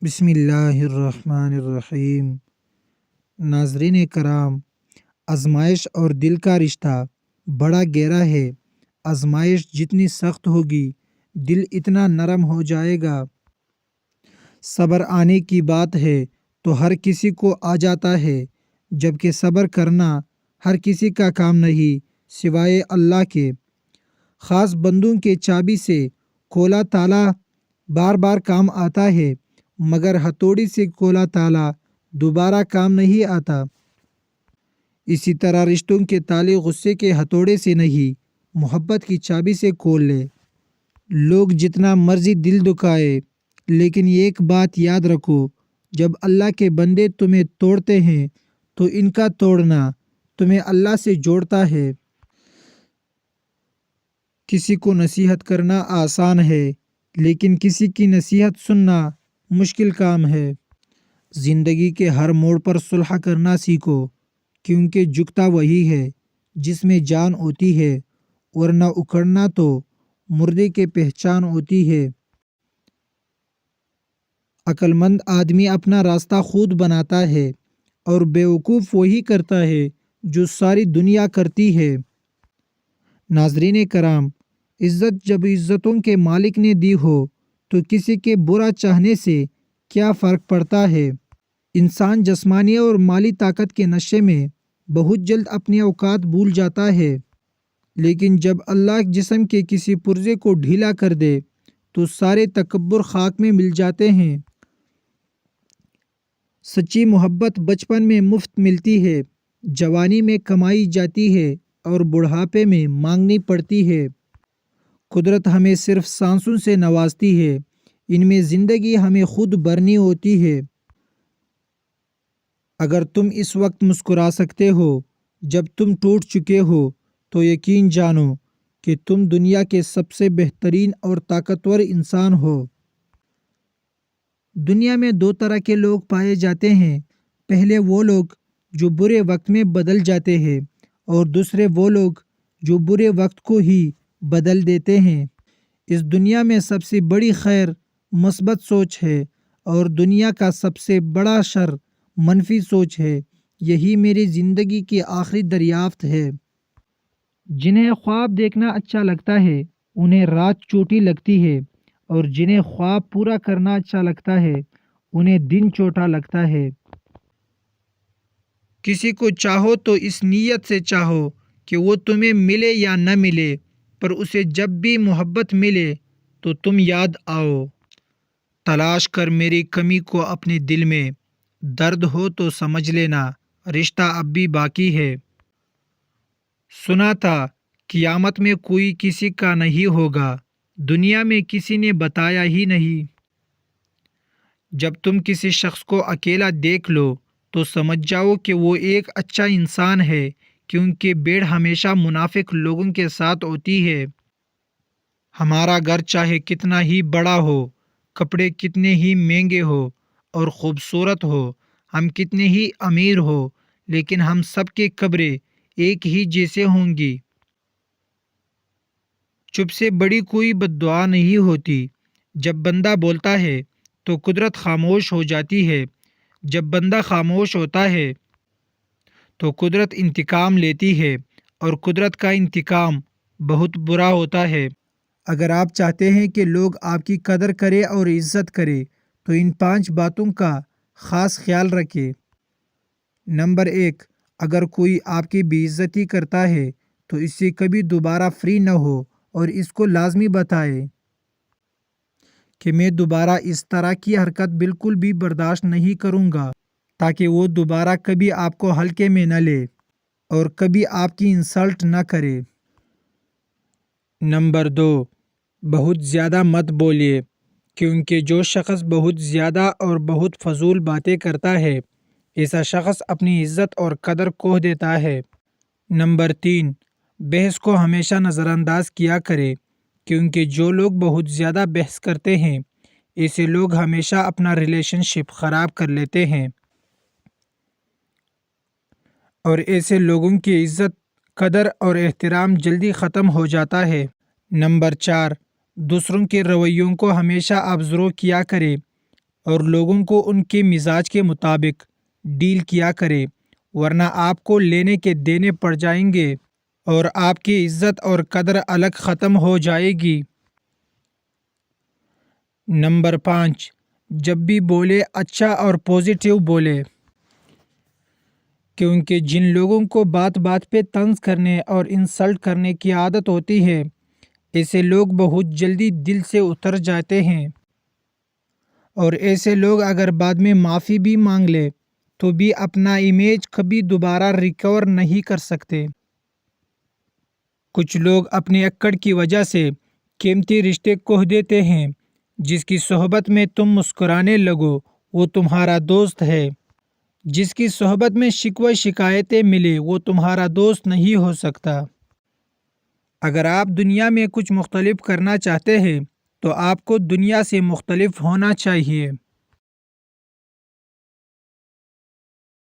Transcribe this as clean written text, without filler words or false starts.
بسم اللہ الرحمن الرحیم۔ ناظرین کرام، آزمائش اور دل کا رشتہ بڑا گہرا ہے۔ آزمائش جتنی سخت ہوگی دل اتنا نرم ہو جائے گا۔ صبر آنے کی بات ہے تو ہر کسی کو آ جاتا ہے، جبکہ صبر کرنا ہر کسی کا کام نہیں سوائے اللہ کے۔ خاص بندوں کے چابی سے کھولا تالا بار بار کام آتا ہے، مگر ہتھوڑی سے کھولا تالا دوبارہ کام نہیں آتا۔ اسی طرح رشتوں کے تالے غصے کے ہتھوڑے سے نہیں، محبت کی چابی سے کھول لے۔ لوگ جتنا مرضی دل دکھائے، لیکن ایک بات یاد رکھو، جب اللہ کے بندے تمہیں توڑتے ہیں تو ان کا توڑنا تمہیں اللہ سے جوڑتا ہے۔ کسی کو نصیحت کرنا آسان ہے، لیکن کسی کی نصیحت سننا مشکل کام ہے۔ زندگی کے ہر موڑ پر صلح کرنا سیکھو، کیونکہ جھکتا وہی ہے جس میں جان ہوتی ہے، ورنہ اکھڑنا تو مردے کی پہچان ہوتی ہے۔ عقل مند آدمی اپنا راستہ خود بناتا ہے، اور بیوقوف وہی کرتا ہے جو ساری دنیا کرتی ہے۔ ناظرین کرام، عزت جب عزتوں کے مالک نے دی ہو تو کسی کے برا چاہنے سے کیا فرق پڑتا ہے۔ انسان جسمانی اور مالی طاقت کے نشے میں بہت جلد اپنے اوقات بھول جاتا ہے، لیکن جب اللہ جسم کے کسی پرزے کو ڈھیلا کر دے تو سارے تکبر خاک میں مل جاتے ہیں۔ سچی محبت بچپن میں مفت ملتی ہے، جوانی میں کمائی جاتی ہے اور بڑھاپے میں مانگنی پڑتی ہے۔ قدرت ہمیں صرف سانسوں سے نوازتی ہے، ان میں زندگی ہمیں خود بھرنی ہوتی ہے۔ اگر تم اس وقت مسکرا سکتے ہو جب تم ٹوٹ چکے ہو، تو یقین جانو کہ تم دنیا کے سب سے بہترین اور طاقتور انسان ہو۔ دنیا میں دو طرح کے لوگ پائے جاتے ہیں، پہلے وہ لوگ جو برے وقت میں بدل جاتے ہیں، اور دوسرے وہ لوگ جو برے وقت کو ہی بدل دیتے ہیں۔ اس دنیا میں سب سے بڑی خیر مثبت سوچ ہے، اور دنیا کا سب سے بڑا شر منفی سوچ ہے۔ یہی میری زندگی کی آخری دریافت ہے۔ جنہیں خواب دیکھنا اچھا لگتا ہے انہیں رات چھوٹی لگتی ہے، اور جنہیں خواب پورا کرنا اچھا لگتا ہے انہیں دن چھوٹا لگتا ہے۔ کسی کو چاہو تو اس نیت سے چاہو کہ وہ تمہیں ملے یا نہ ملے، پر اسے جب بھی محبت ملے تو تم یاد آؤ۔ تلاش کر میری کمی کو اپنے دل میں، درد ہو تو سمجھ لینا رشتہ اب بھی باقی ہے۔ سنا تھا قیامت میں کوئی کسی کا نہیں ہوگا، دنیا میں کسی نے بتایا ہی نہیں۔ جب تم کسی شخص کو اکیلا دیکھ لو تو سمجھ جاؤ کہ وہ ایک اچھا انسان ہے، کیونکہ بھیڑ ہمیشہ منافق لوگوں کے ساتھ ہوتی ہے۔ ہمارا گھر چاہے کتنا ہی بڑا ہو، کپڑے کتنے ہی مہنگے ہو اور خوبصورت ہو، ہم کتنے ہی امیر ہو، لیکن ہم سب کی قبریں ایک ہی جیسے ہوں گی۔ چپ سے بڑی کوئی بد دعا نہیں ہوتی۔ جب بندہ بولتا ہے تو قدرت خاموش ہو جاتی ہے، جب بندہ خاموش ہوتا ہے تو قدرت انتقام لیتی ہے، اور قدرت کا انتقام بہت برا ہوتا ہے۔ اگر آپ چاہتے ہیں کہ لوگ آپ کی قدر کرے اور عزت کرے تو ان 5 باتوں کا خاص خیال رکھیں۔ نمبر 1، اگر کوئی آپ کی بے عزتی کرتا ہے تو اس سے کبھی دوبارہ فری نہ ہو، اور اس کو لازمی بتائے کہ میں دوبارہ اس طرح کی حرکت بالکل بھی برداشت نہیں کروں گا، تاکہ وہ دوبارہ کبھی آپ کو ہلکے میں نہ لے اور کبھی آپ کی انسلٹ نہ کرے۔ نمبر 2، بہت زیادہ مت بولیے، کیونکہ جو شخص بہت زیادہ اور بہت فضول باتیں کرتا ہے، ایسا شخص اپنی عزت اور قدر کھو دیتا ہے۔ نمبر 3، بحث کو ہمیشہ نظر انداز کیا کرے، کیونکہ جو لوگ بہت زیادہ بحث کرتے ہیں ایسے لوگ ہمیشہ اپنا ریلیشن شپ خراب کر لیتے ہیں، اور ایسے لوگوں کی عزت، قدر اور احترام جلدی ختم ہو جاتا ہے۔ نمبر 4، دوسروں کے رویوں کو ہمیشہ آبزرو کیا کرے اور لوگوں کو ان کے مزاج کے مطابق ڈیل کیا کرے، ورنہ آپ کو لینے کے دینے پڑ جائیں گے اور آپ کی عزت اور قدر الگ ختم ہو جائے گی۔ نمبر 5، جب بھی بولے اچھا اور پازیٹیو بولے، کیونکہ جن لوگوں کو بات بات پہ طنز کرنے اور انسلٹ کرنے کی عادت ہوتی ہے، ایسے لوگ بہت جلدی دل سے اتر جاتے ہیں، اور ایسے لوگ اگر بعد میں معافی بھی مانگ لے تو بھی اپنا امیج کبھی دوبارہ ریکور نہیں کر سکتے۔ کچھ لوگ اپنی اکڑ کی وجہ سے قیمتی رشتے کھو دیتے ہیں۔ جس کی صحبت میں تم مسکرانے لگو وہ تمہارا دوست ہے، جس کی صحبت میں شکوے شکایتیں ملے وہ تمہارا دوست نہیں ہو سکتا۔ اگر آپ دنیا میں کچھ مختلف کرنا چاہتے ہیں تو آپ کو دنیا سے مختلف ہونا چاہیے۔